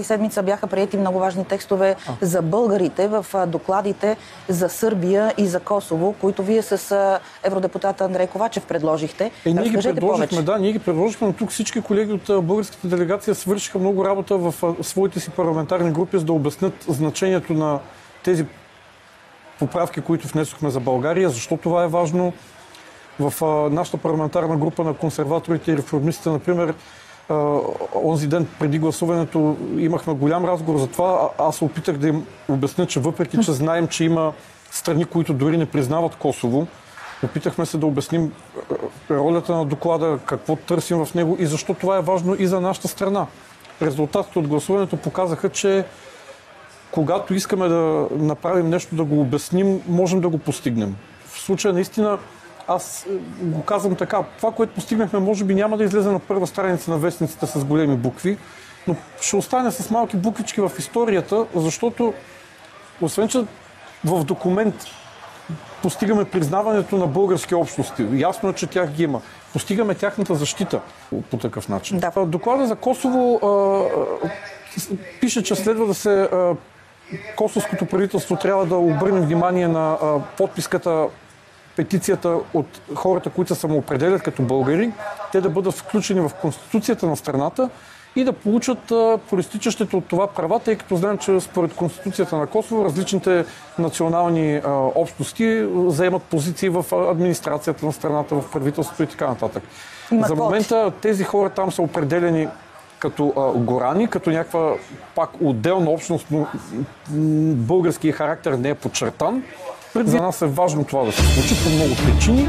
седмица бяха приети много важни текстове за българите в докладите за Сърбия и за Косово, които вие с евродепутата Андрей Ковачев предложихте. Ние ги предложихме, да, ние ги предложихме, но тук всички колеги от българската делегация свършиха много работа в своите си парламентарни групи, за да обяснят значението на тези поправки, които внесохме за България, защо това е важно. В нашата парламентарна група на консерваторите и реформистите, например, онзи ден преди гласуването имахме голям разговор за това. Аз се опитах да им обясня, че въпреки, че знаем, че има страни, които дори не признават Косово, опитахме се да обясним ролята на доклада, какво търсим в него и защо това е важно и за нашата страна. Резултатите от гласуването показаха, че когато искаме да направим нещо, да го обясним, можем да го постигнем. В случая наистина, аз го казвам така, това, което постигнахме, може би няма да излезе на първа страница на вестниците с големи букви, но ще остане с малки буквички в историята, защото освен, че в документ постигаме признаването на български общности. Ясно е, че тях ги има. Постигаме тяхната защита по такъв начин. Да. Доклада за Косово пише, че следва да се... Косовското правителство трябва да обърне внимание на подписката, петицията от хората, които се самоопределят като българи, те да бъдат включени в Конституцията на страната и да получат произтичащите от това права, тъй като знаем, че според Конституцията на Косово различните национални общности заемат позиции в администрацията на страната, в правителството и така нататък. За момента тези хора там са определени като горани, като някаква пак отделна общност, но българския характер не е подчертан. За нас е важно това да се случи по много причини.